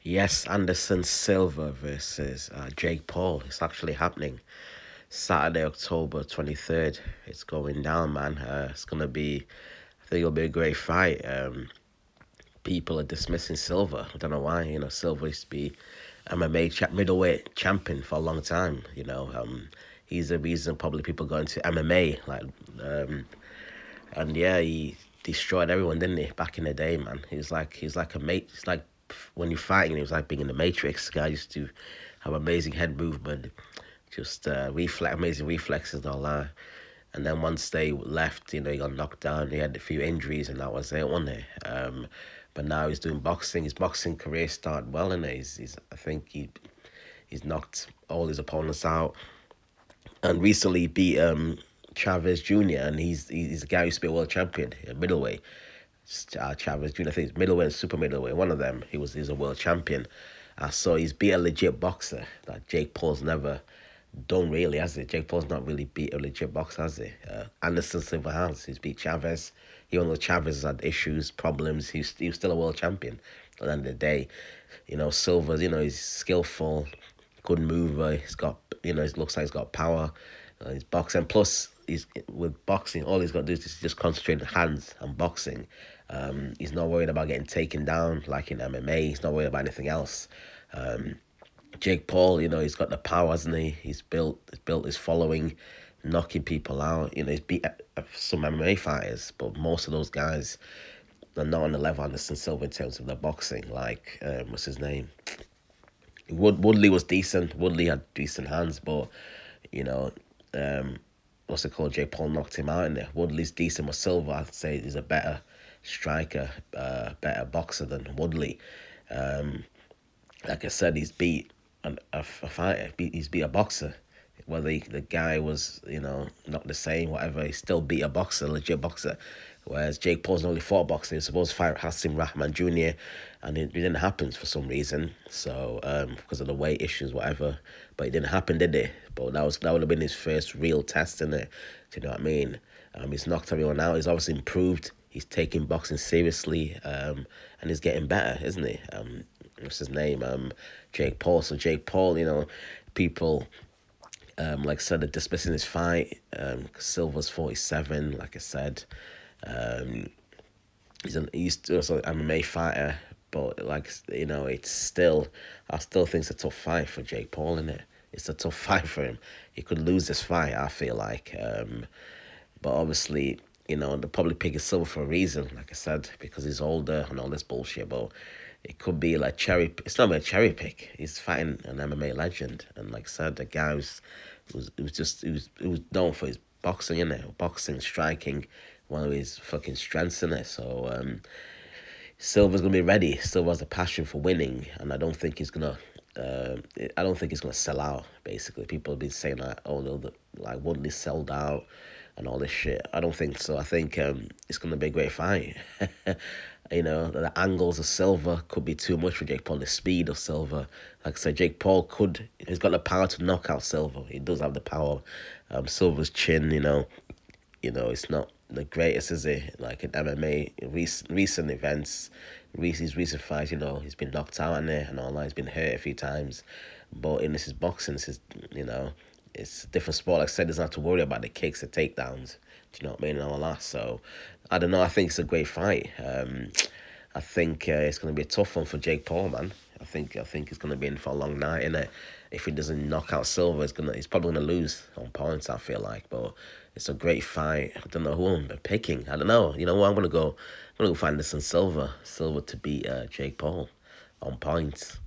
Yes, Anderson Silva versus Jake Paul. It's actually happening Saturday, October 23rd. It's going down, man. It's gonna be, I think it'll be a great fight. People are dismissing Silva. I don't know why. Silva used to be middleweight champion for a long time. He's the reason probably people going to MMA. Um, and yeah, he destroyed everyone, didn't he? Back in the day, man. He's like a mate. It's like when you're fighting, he was like being in the Matrix. The guy used to have amazing head movement, just amazing reflexes and all that. And then once they left, he got knocked down. He had a few injuries, and that was it, wasn't it? But now he's doing boxing. His boxing career started well, and I think he's knocked all his opponents out, and recently beat Chavez Jr. And he's a guy who used to be a world champion in middleweight. Chavez Jr. I think it's middleweight and super middleweight. One of them. He's a world champion. So he's beat a legit boxer that Jake Paul's never done really, has he? Jake Paul's not really beat a legit boxer, has he? Anderson Silva has. He's beat Chavez. Even though Chavez has had issues, problems, he was still a world champion. At the end of the day, Silva, he's skillful, good mover. He's got, it looks like he's got power. He's boxing. Plus, he's with boxing. All he's got to do is just concentrate on hands and boxing. He's not worried about getting taken down like in MMA. He's not worried about anything else. Jake Paul, he's got the power, hasn't he? He's built his following, knocking people out. He's beat some MMA fighters, but most of those guys are not on the level of Anderson Silva in terms of the boxing. Like, what's his name? Woodley was decent. Woodley had decent hands, but you know, what's it called? Jake Paul knocked him out in there. Woodley's decent, but Silva, I'd say, is a better striker, better boxer than Woodley. Um, like I said, he's beat a fighter. He's beat a boxer. Whether the guy was, not the same, whatever, he still beat a boxer, a legit boxer. Whereas Jake Paul's only fought a boxer. He was supposed to fight Hassim Rahman Jr., and it didn't happen for some reason. So, because of the weight issues, whatever. But it didn't happen, did it? But that would have been his first real test, in it. Do you know what I mean? He's knocked everyone out. He's obviously improved. He's taking boxing seriously, and he's getting better, isn't he? What's his name? Jake Paul. So Jake Paul, people, like I said, are dismissing his fight. Silva's 47, like I said. Um, he's also an MMA fighter, but it's still, I still think it's a tough fight for Jake Paul, isn't it? It's a tough fight for him. He could lose this fight, I feel like. But obviously, they're probably picking Silva for a reason, like I said, because he's older and all this bullshit. But it could be like cherry. It's not a cherry pick. He's fighting an MMA legend, and like I said, the guy was known for his boxing, boxing, striking, one of his fucking strengths in it. So Silva's gonna be ready. Silva has a passion for winning, and I don't think he's gonna. I don't think he's gonna sell out. Basically, people have been saying like, "Oh no, like Woodley sold out," and all this shit. I don't think so. I think it's gonna be a great fight. The angles of Silva could be too much for Jake Paul. The speed of Silva, like I said, Jake Paul he's got the power to knock out Silva. He does have the power. Silva's chin, it's not the greatest, is it? Like in MMA, recent events, his recent fights, he's been knocked out in there and all that. He's been hurt a few times, but in this is boxing. It's a different sport. Like I said, doesn't have to worry about the kicks, the takedowns. Do you know what I mean? And all that. So I don't know. I think it's a great fight. I think it's going to be a tough one for Jake Paul, man. I think he's going to be in for a long night, innit? If he doesn't knock out Silva, he's probably going to lose on points, I feel like. But it's a great fight. I don't know who I'm picking. I don't know. You know what? I'm going to go find this in Silva to beat Jake Paul on points.